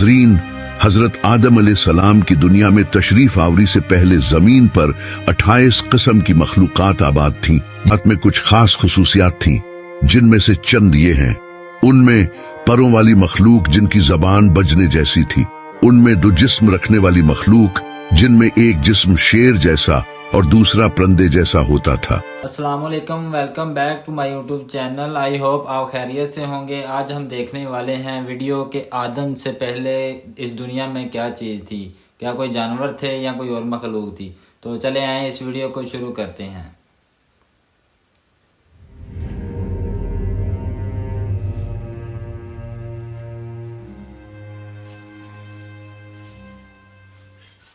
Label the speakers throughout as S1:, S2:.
S1: नाजरीन, हजरत आदम अलैहिस्सलाम की दुनिया में तशरीफ आवरी से पहले जमीन पर 28 किस्म की मखलूकात आबाद थीं। में कुछ खास खुसूसियात थीं, जिनमें से चंद ये हैं। उनमें परों वाली मखलूक जिनकी जबान बजने जैसी थी, उनमें दो जिस्म रखने वाली मखलूक जिनमें एक जिस्म शेर जैसा और दूसरा परिंदे जैसा होता था।
S2: अस्सलामुअलैकुम, welcome back to my YouTube channel. I hope आप खैरियत से होंगे। आज हम देखने वाले हैं वीडियो के आदम से पहले इस दुनिया में क्या चीज़ थी, क्या कोई जानवर थे या कोई और मखलूक थी। तो चले आए इस वीडियो को शुरू करते हैं।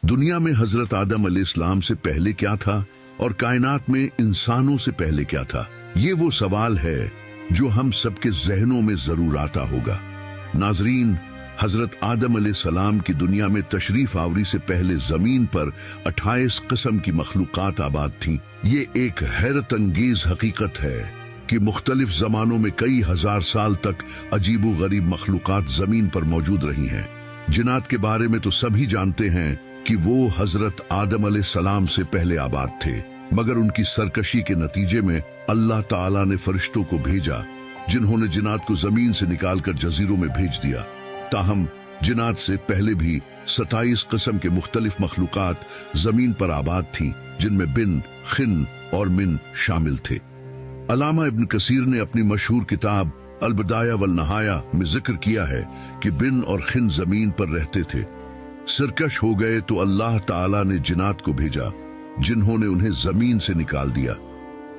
S1: दुनिया में हजरत आदम अलैहिस्सलाम से पहले क्या था और कायनात में इंसानों से पहले क्या था, ये वो सवाल है जो हम सबके जहनों में जरूर आता होगा। नाजरीन, हजरत आदम अलैहिस्सलाम की दुनिया में तशरीफ आवरी से पहले जमीन पर 28 किस्म की मखलूकात आबाद थीं। ये एक हैरत अंगेज हकीकत है कि मुख्तलिफ जमानों में कई हजार साल तक अजीबो गरीब मखलूकात जमीन पर मौजूद रही हैं। जिन्नात के बारे में तो सभी जानते हैं कि वो हजरत आदम अलैहिस्सलाम से पहले आबाद थे, मगर उनकी सरकशी के नतीजे में अल्लाह ताला ने फरिश्तों को भेजा, जिन्होंने जिन्नात को जमीन से निकालकर जजीरों में भेज दिया। ताहम जिन्नात से पहले भी 27 किस्म के मुख्तलिफ मखलूकात जमीन पर आबाद थीं, जिनमें बिन, खिन और मिन शामिल थे। अल्लामा इब्न कसीर ने अपनी मशहूर किताब अल बदाया वल नहाया में जिक्र किया है कि बिन और खिन जमीन पर रहते थे। सरकश हो गए तो अल्लाह ताला ने जिन्नात को भेजा, जिन्होंने उन्हें जमीन से निकाल दिया।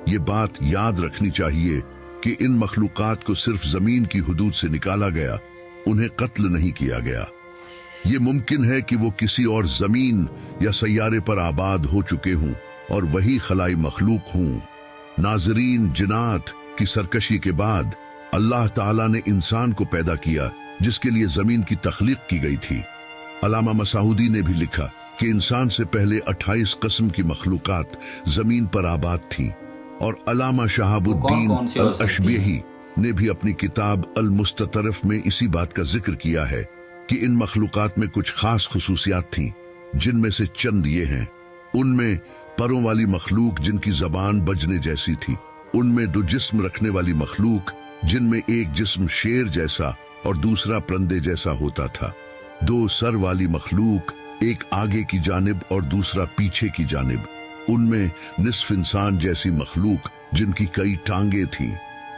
S1: ये बात याद रखनी चाहिए कि इन मखलूकात को सिर्फ जमीन की हुदूद से निकाला गया, उन्हें कत्ल नहीं किया गया। ये मुमकिन है कि वो किसी और जमीन या सैयारे पर आबाद हो चुके हों और वही खलाई मखलूक हों। नाजरीन, जिन्नात की सरकशी के बाद अल्लाह ताला ने इंसान को पैदा किया, जिसके लिए जमीन की तख्लीक की गई थी। अल्लामा मसाउदी ने भी लिखा कि इंसान से पहले 28 किस्म की मखलूकात जमीन पर आबाद थीं, और अल्लामा शहाबुद्दीन अल अशबीही ने भी अपनी किताब अल मुस्ततरफ में इसी बात का जिक्र किया है कि इन मखलूकात में कुछ खास खुसूसियात थीं, जिनमें से चंद ये हैं। उनमें परों वाली मखलूक जिनकी जबान बजने जैसी थी, उनमें दो जिस्म रखने वाली मखलूक जिनमें एक जिस्म शेर जैसा और दूसरा परिंदे जैसा होता था, दो सर वाली मखलूक, एक आगे की जानिब और दूसरा पीछे की जानिब, उनमें निस्फ इंसान जैसी मखलूक जिनकी कई टांगे थीं,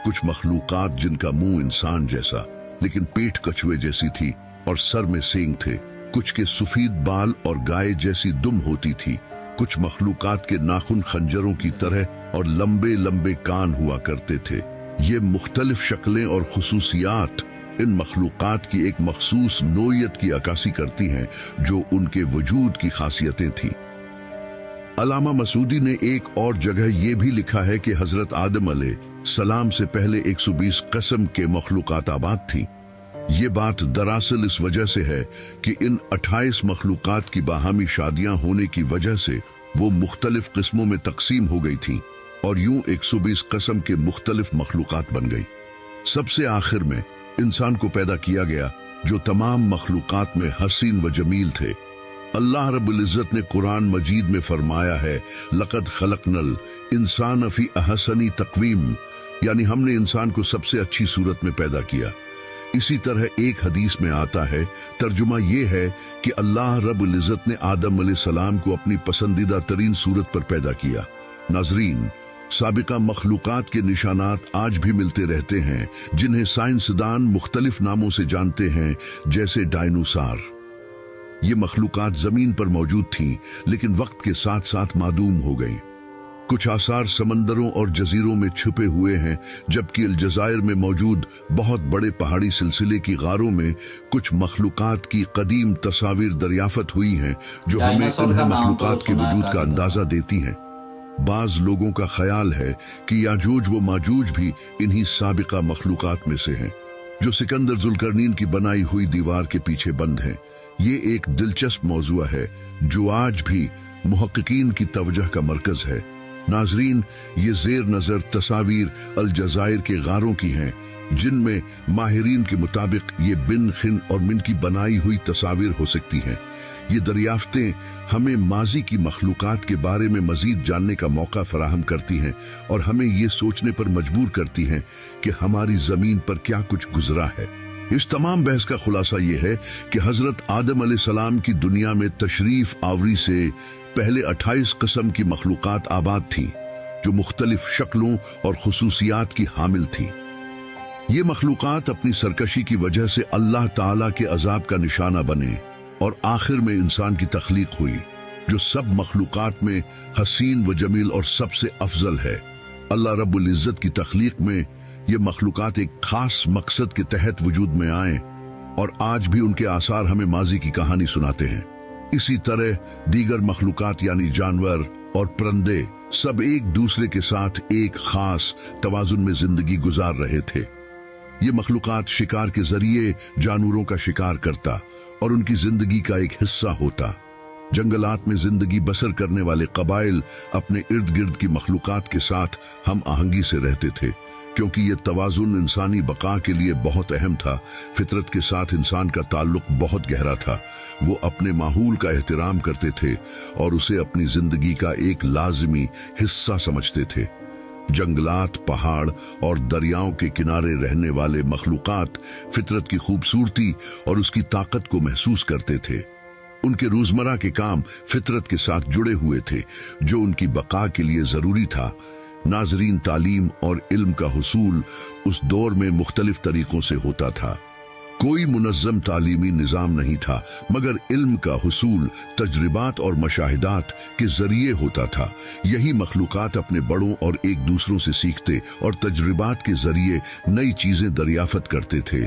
S1: कुछ मखलूकात जिनका मुंह इंसान जैसा लेकिन पीठ कछुए जैसी थी और सर में सींग थे, कुछ के सफेद बाल और गाय जैसी दुम होती थी, कुछ मखलूकात के नाखून खंजरों की तरह और लंबे लंबे कान हुआ करते थे। ये मुख्तलिफ शक्लें और खुसूसियात इन मखलूकात की एक मखसूस नोयत की अक्कासी करती हैं, जो उनके वजूद की खासियतें थी। अल्लामा मसूदी ने एक और जगह ये भी लिखा है कि हजरत आदम अलैहिस्सलाम से पहले 120 किस्म के मखलूकात आबाद थी। ये बात दरअसल इस वजह से है कि इन 28 मखलूकात की बाहमी शादियां होने की वजह से वो मुख्तलिफ किस्मों में तकसीम हो गई थी और यूं 120 किस्म के मुख्तलिफ मखलूकात बन गई। सबसे आखिर में इंसान को पैदा किया गया, जो तमाम मखलूकात में हसीन व जमील थे। अल्लाह रब्बुल इज्जत ने कुरान मजीद में फरमाया है, लक़द खलक़नल इंसान फी अहसनी तक़वीम, यानी हमने इंसान को सबसे अच्छी सूरत में पैदा किया। इसी तरह एक हदीस में आता है, तर्जुमा ये है कि अल्लाह रब्बुल इज्जत ने आदम अलैहिस्सलाम को अपनी पसंदीदा तरीन सूरत पर पैदा किया। नाजरीन, साबिका मखलूकात के निशानात आज भी मिलते रहते हैं, जिन्हें साइंसदान मुख्तलिफ नामों से जानते हैं, जैसे डायनासोर। ये मखलूकात जमीन पर मौजूद थीं, लेकिन वक्त के साथ साथ मादूम हो गईं। कुछ आसार समंदरों और जजीरों में छुपे हुए हैं, जबकि अलजजायर में मौजूद बहुत बड़े पहाड़ी सिलसिले की गारों में कुछ मखलूकात की कदीम तस्वीर दरियाफत हुई हैं, जो हमें इन मखलूकात के वजूद का अंदाजा देती हैं। बाज लोगों का ख्याल है कि याजूज व माजूज भी इन्हीं साबिका मखलूकात में से हैं, जो सिकंदर जुल्करनीन की बनाई हुई दीवार के पीछे बंद हैं। ये एक दिलचस्प मौजूआ है जो आज भी मुहक्किकीन की तवज्जो का मरकज है। नाजरीन, ये जेर नजर तस्वीर अलजजायर के गारों की हैं, जिनमें माहिरीन के मुताबिक ये बिन खिन और मिन की बनाई हुई तस्वीर हो सकती हैं। ये दरियाफ्तें हमें माजी की मखलूकात के बारे में मजीद जानने का मौका फराहम करती हैं और हमें ये सोचने पर मजबूर करती हैं कि हमारी जमीन पर क्या कुछ गुजरा है। इस तमाम बहस का खुलासा ये है कि हजरत आदम अलैहिस्सलाम की दुनिया में तशरीफ आवरी से पहले 28 किस्म की मखलूकात आबाद थी, जो मुख्तलिफ शक्लों और खुसूसियात की हामिल थी। ये मखलूकात अपनी सरकशी की वजह से अल्लाह ताला के अजाब का निशाना बने और आखिर में इंसान की तख्लीक हुई, जो सब मखलूकात में हसीन व जमील और सबसे अफजल है। अल्लाह रब्बुल इज्जत की तख्लीक में ये मखलूकात एक खास मकसद के तहत वजूद में आए और आज भी उनके आसार हमें माजी की कहानी सुनाते हैं। इसी तरह दीगर मखलूकात यानी जानवर और परिंदे सब एक दूसरे के साथ एक खास तवाजुन में जिंदगी गुजार रहे थे। ये मखलूकात शिकार के जरिए जानवरों का शिकार करता और उनकी जिंदगी का एक हिस्सा होता। जंगलात में जिंदगी बसर करने वाले कबाइल अपने इर्द गिर्द की मखलूकात के साथ हम आहंगी से रहते थे, क्योंकि ये तवाजुन इंसानी बका के लिए बहुत अहम था। फितरत के साथ इंसान का ताल्लुक बहुत गहरा था। वो अपने माहौल का एहतराम करते थे और उसे अपनी जिंदगी का एक लाजमी हिस्सा समझते थे। जंगलात, पहाड़ और दरियाओं के किनारे रहने वाले मखलूकात फितरत की खूबसूरती और उसकी ताकत को महसूस करते थे। उनके रोजमर्रा के काम फितरत के साथ जुड़े हुए थे, जो उनकी बका के लिए जरूरी था। नाजरीन, तालीम और इल्म का हुसूल उस दौर में मुख्तलिफ तरीकों से होता था। कोई मुनज़्ज़म तालीमी निज़ाम नहीं था, मगर इल्म का हुसूल तजरिबात और मशाहिदात के जरिए होता था। यही मखलूकात अपने बड़ों और एक दूसरों से सीखते और तजरिबात के जरिए नई चीजें दरियाफत करते थे।